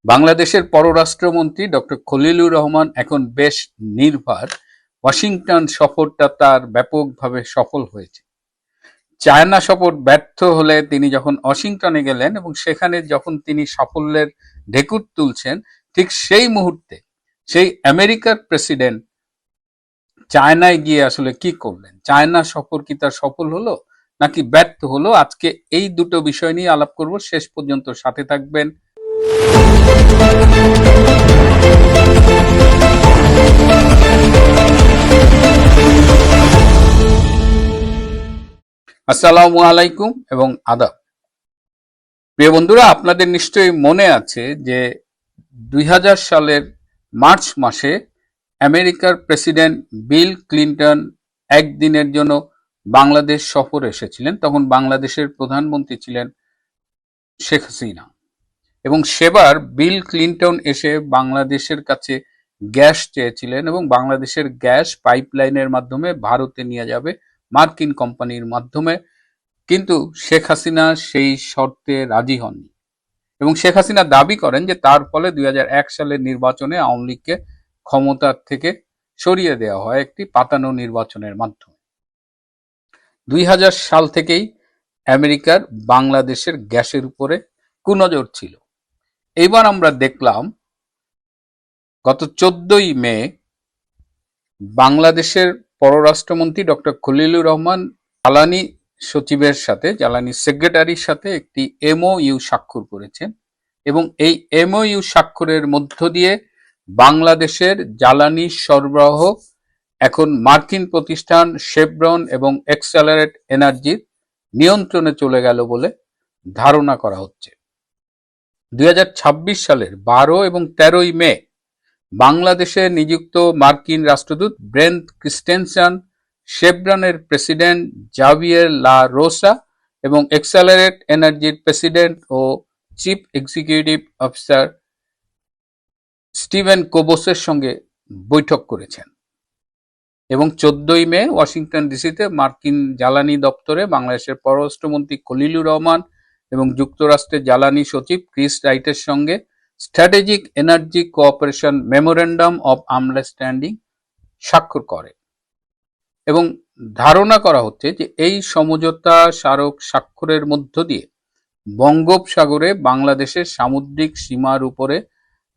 বাংলাদেশের পররাষ্ট্রমন্ত্রী ডক্টর খলিলুর রহমান এখন বেশ নির্ভর। ওয়াশিংটন সফরটা তার ব্যাপকভাবে সফল হয়েছে। চায়না সফর ব্যর্থ হলে তিনি যখন ওয়াশিংটনে গেলেন এবং সেখানে যখন তিনি সাফল্যের ঢেকুর তুলছেন, ঠিক সেই মুহূর্তে সেই আমেরিকার প্রেসিডেন্ট চায়নায় গিয়ে আসলে কি করলেন? চায়না সফর কি তার সফল হলো নাকি ব্যর্থ হলো? আজকে এই দুটো বিষয় নিয়ে আলাপ করব। শেষ পর্যন্ত সাথে থাকবেন। আসসালামু আলাইকুম এবং আদাব। প্রিয় বন্ধুরা, আপনাদের নিশ্চয়ই মনে আছে যে 2000 সালের মার্চ মাসে আমেরিকার প্রেসিডেন্ট বিল ক্লিন্টন একদিনের জন্য বাংলাদেশ সফরে এসেছিলেন। তখন বাংলাদেশের প্রধানমন্ত্রী ছিলেন শেখ হাসিনা এবং সেবার বিল ক্লিন্টন এসে বাংলাদেশের কাছে গ্যাস চেয়েছিলেন এবং বাংলাদেশের গ্যাস পাইপলাইনের মাধ্যমে ভারতে নিয়ে যাবে মার্কিন কোম্পানির মাধ্যমে। কিন্তু শেখ হাসিনা সেই শর্তে রাজি হননি এবং শেখ হাসিনা দাবি করেন যে তার ফলে 2001 সালের নির্বাচনে আওয়ামী লীগকে ক্ষমতার থেকে সরিয়ে দেওয়া হয় একটি পাতানো নির্বাচনের মাধ্যমে। 2000 সাল থেকেই আমেরিকার বাংলাদেশের গ্যাসের উপরে কুনজর ছিল। এইবার আমরা দেখলাম গত 14ই মে বাংলাদেশের পররাষ্ট্রমন্ত্রী ডক্টর খলিলুর রহমান জ্বালানি সচিবের সাথে, জ্বালানি সেক্রেটারির সাথে একটি এমওইউ স্বাক্ষর করেছেন এবং এই এমওইউ স্বাক্ষরের মধ্য দিয়ে বাংলাদেশের জ্বালানি সরবরাহ এখন মার্কিন প্রতিষ্ঠান শেভরন এবং এক্সেলারেট এনার্জির নিয়ন্ত্রণে চলে গেল বলে ধারণা করা হচ্ছে। 2026 সালের 12 এবং 13ই মে বাংলাদেশে নিযুক্ত মার্কিন রাষ্ট্রদূত ব্রেন্ট ক্রিস্টেনসন, শেভরনের প্রেসিডেন্ট জাভিয়ের লা রোসা এবং এক্সেলারেট এনার্জির প্রেসিডেন্ট ও চিফ এক্সিকিউটিভ অফিসার স্টিভেন কোবোসের সঙ্গে বৈঠক করেছেন এবং 14ই মে ওয়াশিংটন ডিসিতে মার্কিন জ্বালানি দপ্তরে বাংলাদেশের পররাষ্ট্রমন্ত্রী খলিলুর রহমান এবং যুক্তরাষ্ট্রের জ্বালানি সচিব ক্রিস রাইটের সঙ্গে strategic energy cooperation memorandum of understanding স্বাক্ষর করে এবং ধারণা করা হচ্ছে যে এই সমঝোতা স্মারক স্বাক্ষরের মধ্য দিয়ে বঙ্গোপসাগরে বাংলাদেশের সামুদ্রিক সীমার উপরে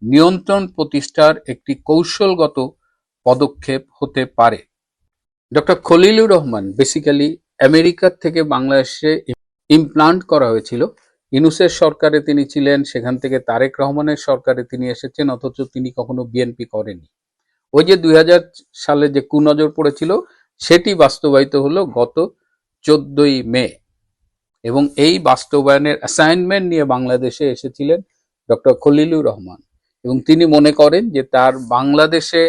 নিয়ন্ত্রণ প্রতিষ্ঠার একটি কৌশলগত পদক্ষেপ হতে পারে। ডক্টর খলিলুর রহমান বেসিক্যালি আমেরিকার থেকে বাংলাদেশে ইমপ্লান্ট করা হয়েছিল। ইউনূসের সরকারে তিনি ছিলেন, সেখান থেকে তারেক রহমানের সরকারে তিনি এসেছেন, অথচ তিনি কখনো বিএনপি করেনি। ওই যে 2000 সালে যে কুনজর পড়েছিল সেটি বাস্তবায়িত হলো গত 14ই মে এবং এই বাস্তবায়নের অ্যাসাইনমেন্ট নিয়ে বাংলাদেশে এসেছিলেন ডক্টর খলিলুর রহমান এবং তিনি মনে করেন যে তার বাংলাদেশে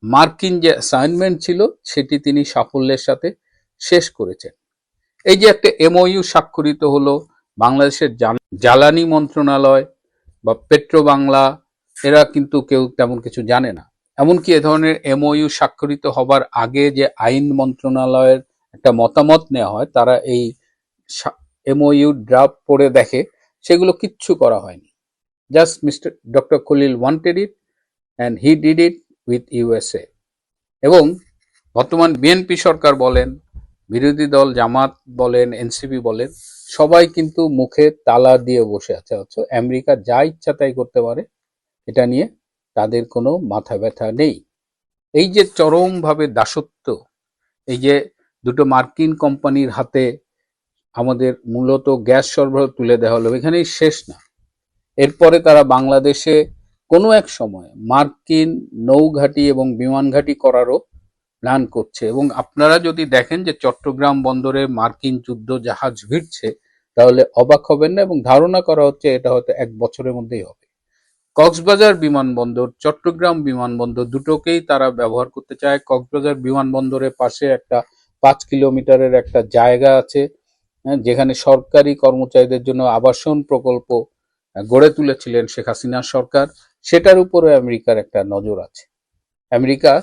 মার্কিন যে অ্যাসাইনমেন্ট ছিল সেটি তিনি সাফল্যের সাথে শেষ করেছেন। এই যে একটা এমওইউ স্বাক্ষরিত হলো, বাংলাদেশের জ্বালানি মন্ত্রণালয় বা পেট্রো বাংলা এরা কিন্তু কেউ তেমন কিছু জানে না। এমনকি এ ধরনের এমওইউ স্বাক্ষরিত হবার আগে যে আইন মন্ত্রণালয়ের একটা মতামত নেওয়া হয়, তারা এই এমওইউ ড্রাফট পড়ে দেখে, সেগুলো কিচ্ছু করা হয়নি। Just mister doctor Khalil wanted it and he did it with USA. এবং বর্তমান বিএনপি সরকার বলেন, বিরোধী দল জামাত বলেন, এনসিপি বলেন, সবাই কিন্তু মুখে তালা দিয়ে বসে আছে। অথচ আমেরিকা যা ইচ্ছা তাই করতে পারে, এটা নিয়ে তাদের কোনো মাথা ব্যথা নেই। এই যে চরমভাবে দাসত্ব, এই যে দুটো মার্কিন কোম্পানির হাতে আমাদের মূলত গ্যাস সরবরাহ তুলে দেওয়া হলো, এখানেই শেষ না। এরপরে তারা বাংলাদেশে কোনো এক সময় মার্কিন নৌঘাঁটি এবং বিমান ঘাঁটি করারও প্ল্যান করছে এবং আপনারা যদি দেখেন যে চট্টগ্রাম বন্দরে মার্কিন যুদ্ধ জাহাজ ভিড়ছে, তাহলে অবাক হবেন না এবং ধারণা করা হচ্ছে এটা হয়তো 1 বছরের মধ্যেই হবে। কক্সবাজার বিমানবন্দর, চট্টগ্রাম বিমানবন্দর দুটোকেই তারা ব্যবহার করতে চায়। কক্সবাজার বিমানবন্দরের পাশে একটা 5 কিলোমিটারের একটা জায়গা আছে, যেখানে সরকারি কর্মচারীদের জন্য আবাসন প্রকল্প গড়ে তুলেছিলেন শেখ হাসিনা সরকার। সেটার উপরে আমেরিকার একটা নজর আছে। আমেরিকা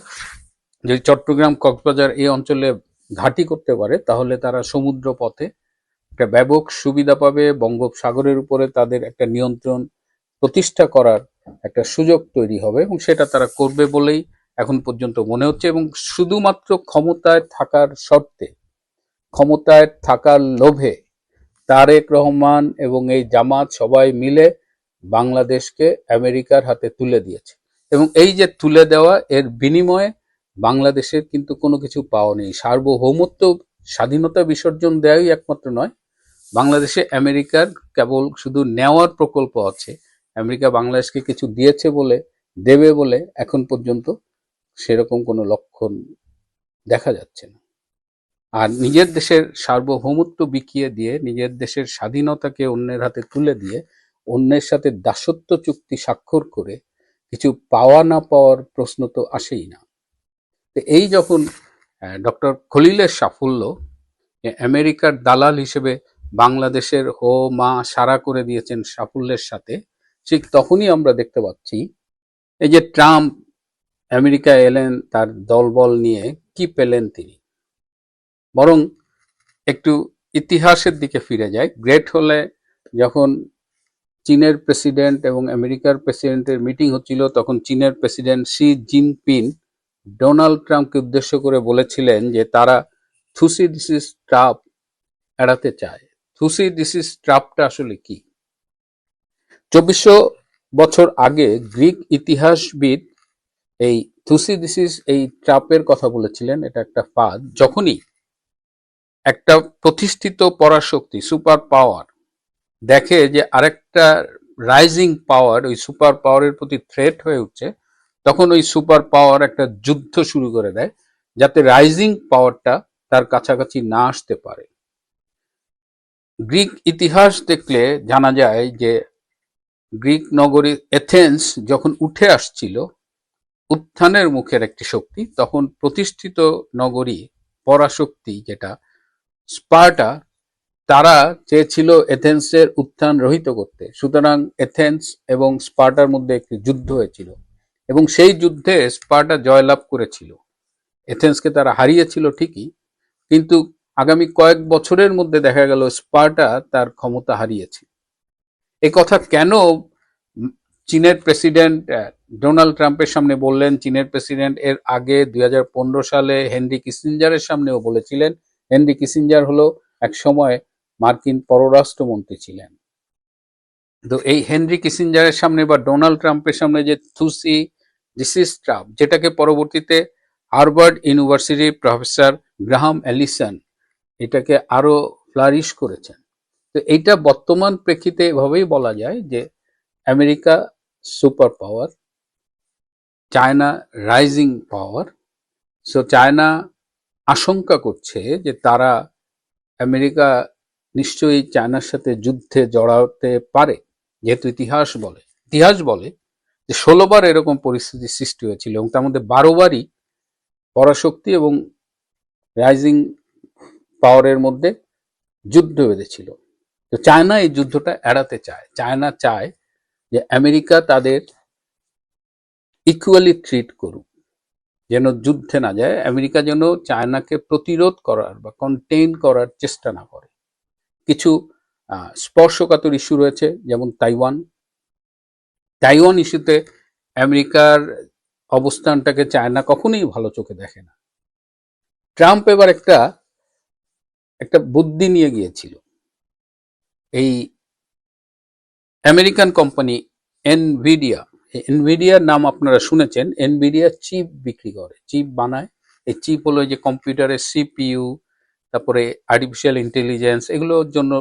যদি চট্টগ্রাম কক্সবাজার এই অঞ্চলে ঘাঁটি করতে পারে, তাহলে তারা সমুদ্র পথে একটা ব্যাপক সুবিধা পাবে। বঙ্গোপসাগরের উপরে তাদের একটা নিয়ন্ত্রণ প্রতিষ্ঠা করার একটা সুযোগ তৈরি হবে এবং সেটা তারা করবে বলেই এখন পর্যন্ত মনে হচ্ছে। এবং শুধুমাত্র ক্ষমতায় থাকার শর্তে, ক্ষমতায় থাকার লোভে তারেক রহমান এবং এই জামাত সবাই মিলে বাংলাদেশকে আমেরিকার হাতে তুলে দিয়েছে। এবং এই যে তুলে দেওয়া, এর বিনিময়ে বাংলাদেশের কিন্তু কোনো কিছু পাওয়া নেই। সার্বভৌমত্ব, স্বাধীনতা বিসর্জন দেওয়াই একমাত্র নয়, বাংলাদেশে আমেরিকার কেবল শুধু নেওয়ার প্রকল্প আছে। আমেরিকা বাংলাদেশকে কিছু দিয়েছে বলে, দেবে বলে এখন পর্যন্ত সেরকম কোনো লক্ষণ দেখা যাচ্ছে না। আর নিজের দেশের সার্বভৌমত্ব বিকিয়ে দিয়ে, নিজের দেশের স্বাধীনতাকে অন্যের হাতে তুলে দিয়ে, অন্যের সাথে দাসত্ব চুক্তি স্বাক্ষর করে কিছু পাওয়া না পাওয়ার প্রশ্ন তো আসেই না। তো এই যখন ডক্টর খলিলের সাফল্য আমেরিকার দালাল হিসেবে বাংলাদেশের হো মা সারা করে দিয়েছেন সাফল্যের সাথে, ঠিক তখনই আমরা দেখতে পাচ্ছি এই যে ট্রাম্প আমেরিকায় এলেন তার দলবল নিয়ে, কি পেলেন তিনি? বরং একটু ইতিহাসের দিকে ফিরে যায়। গ্রেট হলে যখন চীনের প্রেসিডেন্ট এবং আমেরিকার প্রেসিডেন্টের মিটিং হচ্ছিল, তখন চীনের প্রেসিডেন্ট শি জিনপিং ডোনাল্ড ট্রাম্পকে উদ্দেশ্য করে বলেছিলেন যে তারা থুসিডিসিস ট্রাপ এড়াতে চায়। থুসিডিসিস ট্রাপটা আসলে কি? 2400 বছর আগে গ্রিক ইতিহাসবিদ এই থুসিডিসিস এই ট্রাপের কথা বলেছিলেন। এটা একটা ফাঁদ। যখনই একটা প্রতিষ্ঠিত পরাশক্তি, সুপার পাওয়ার, দেখে যে আরেকটা রাইজিং পাওয়ার ওই সুপার পাওয়ারের প্রতি থ্রেট হয়ে উঠছে, তখন ওই সুপার পাওয়ার একটা যুদ্ধ শুরু করে দেয় যাতে রাইজিং পাওয়ারটা তার কাছাকাছি না আসতে পারে। গ্রিক ইতিহাস দেখলে জানা যায় যে গ্রিক নগরী এথেন্স যখন উঠে আসছিল, উত্থানের মুখের একটি শক্তি, তখন প্রতিষ্ঠিত নগরী পরাশক্তি যেটা স্পার্টা, তারা চেয়েছিল এথেন্সের উত্থান রহিত করতে। সুতরাং এথেন্স এবং স্পার্টার মধ্যে একটি যুদ্ধ হয়েছিল এবং সেই যুদ্ধে স্পার্টা জয়লাভ করেছিল। এথেন্সকে তারা হারিয়েছিল ঠিকই, কিন্তু আগামী কয়েক বছরের মধ্যে দেখা গেল স্পার্টা তার ক্ষমতা হারিয়েছে। এ কথা কেন চীনের প্রেসিডেন্ট ডোনাল্ড ট্রাম্পের সামনে বললেন? চীনের প্রেসিডেন্ট এর আগে 2015 সালে হেনরি কিসিঞ্জারের সামনেও বলেছিলেন। হেনরি কিসিঞ্জার হলো এক সময় মার্কিন পররাষ্ট্রমন্ত্রী ছিলেন। তো এই হেনরি কিসিঞ্জারের সামনে বা ডোনাল্ড ট্রাম্পের সামনে যে থুসিডিসিস ট্রাপ, যেটাকে পরবর্তীতে হার্ভার্ড ইউনিভার্সিটির প্রফেসর গ্রাহাম এলিসন এটাকে আরো ফ্লারিশ করেছেন। তো এইটা বর্তমান প্রেক্ষিতে এভাবেই বলা যায় যে America super power, China rising power. So China আশঙ্কা করছে যে তারা, আমেরিকা নিশ্চয়ই চায়নার সাথে যুদ্ধে জড়াতে পারে, যেহেতু ইতিহাস বলে যে 16 বার এরকম পরিস্থিতির সৃষ্টি হয়েছিল এবং তার মধ্যে 12 বারই পরাশক্তি এবং রাইজিং পাওয়ারের মধ্যে যুদ্ধ বেঁধেছিল। তো চায়না এই যুদ্ধটা এড়াতে চায়। চায়না চায় যে আমেরিকা তাদের ইকুয়ালি ট্রিট করুক, যেন যুদ্ধে না যায়। আমেরিকা যেন চায়নাকে প্রতিরোধ করার বা কন্টেইন করার চেষ্টা না করে। কিছু স্পর্শকাতর ইস্যু রয়েছে, যেমন তাইওয়ান ইস্যুতে আমেরিকার অবস্থানটাকে চায়না কখনোই ভালো চোখে দেখে না। ট্রাম্প এবার একটা বুদ্ধি নিয়ে গিয়েছিল। এই আমেরিকান কোম্পানি এনভিডিয়ার নাম আপনারা শুনেছেন। এনভিডিয়া চিপ বিক্রি করে, চিপ বানায়। এই চিপ হলো যে কম্পিউটারের সিপিইউ, তারপরে আর্টিফিশিয়াল ইন্টেলিজেন্স, এগুলোর জন্য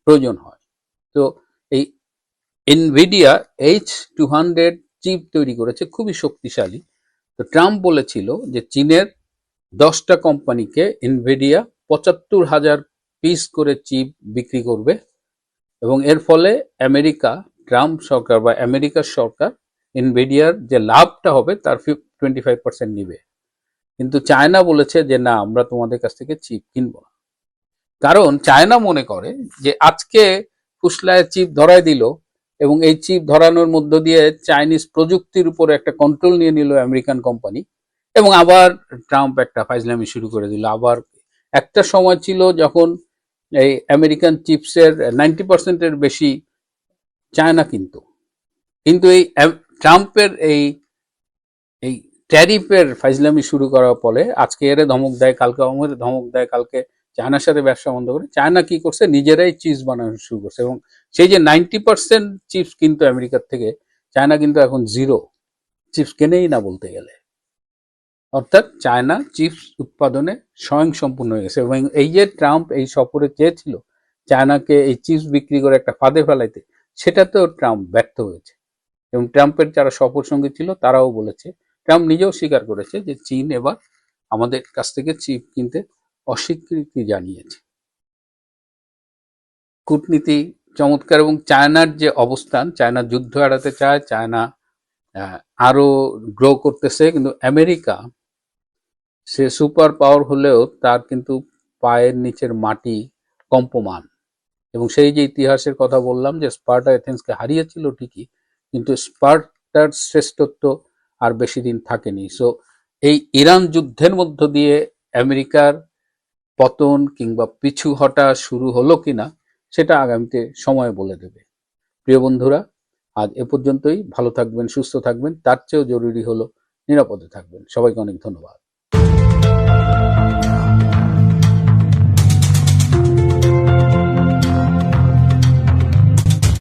প্রয়োজন হয়। তো এই এনভিডিয়া H200 চিপ তৈরি করেছে, খুবই শক্তিশালী। তো ট্রাম্প বলেছিল যে চীনের 10টা কোম্পানিকে এনভিডিয়া 75,000 পিস করে চিপ বিক্রি করবে এবং এর ফলে ট্রাম্প সরকার বা আমেরিকার সরকার এনভিডিয়ার যে লাভটা হবে তার 25% নিবে। কিন্তু চায়না বলেছে যে না, আমরা তোমাদের কাছ থেকে চিপ কিনবো না। কারণ চায়না মনে করে যে আজকে ফুসলায় চিপ ধরায় দিল এবং এই চিপ ধরানোর মধ্য দিয়ে চাইনিজ প্রযুক্তির উপরে একটা কন্ট্রোল নিয়ে নিল আমেরিকান কোম্পানি, এবং আবার ট্রাম্প একটা ফাইজলামি শুরু করে দিল। আবার একটা সময় ছিল যখন এই আমেরিকান চিপসের 90%-এর বেশি চায়না কিনতো, কিন্তু এই ট্রাম্পের এই এই ট্যারিফের ফাইজলামি শুরু করার ফলে আজকে এর ধমক দেয়, কালকে অমরের ধমক দেয়, কালকে চায়নার সাথে ব্যবসা বন্ধ করে। চায়না কি করছে, নিজেরাই চিপস বানানো শুরু করছে, এবং সেই যে 90% চিপস কিন্তু আমেরিকার থেকে, চায়না কিন্তু এখন জিরো চিপস কেনেই না বলতে গেলে। অর্থাৎ চায়না চিপস উৎপাদনে স্বয়ংসম্পূর্ণ হয়ে গেছে। এবং এই যে ট্রাম্প এই সফরে চেয়েছিল চায়নাকে এই চিপস বিক্রি করে একটা ফাঁদে ফেলাইতে, সেটাতেও ট্রাম্প ব্যর্থ হয়েছে। এবং ট্রাম্পের যারা সফর সঙ্গী ছিল তারাও বলেছে, ট্রাম্প নিজেও স্বীকার করেছে যে চীন এবার আমাদের কাছ থেকে চিপ কিনতে অস্বীকৃতি জানিয়েছে। কূটনীতি চমৎকার। এবং চায়নার যে অবস্থান, চায়না যুদ্ধ এড়াতে চায়, চায়না আরো গ্রো করতেছে, কিন্তু আমেরিকা, সে সুপার পাওয়ার হলেও তার কিন্তু পায়ের নিচের মাটি কম্পমান। এবং সেই যে ইতিহাসের কথা বললাম যে স্পার্টা এথেন্সকে হারিয়েছিল ঠিকই, কিন্তু স্পার্টার শ্রেষ্ঠত্ব আর বেশি দিন থাকেনি। সো এই ইরান যুদ্ধের মধ্য দিয়ে আমেরিকার পতন কিংবা পিছু হটা শুরু হলো কিনা সেটা আগামীতে সময় বলে দেবে। প্রিয় বন্ধুরা, আজ এ পর্যন্তই। ভালো থাকবেন, সুস্থ থাকবেন, তার চেয়েও জরুরি হলো নিরাপদে থাকবেন। সবাইকে অনেক ধন্যবাদ।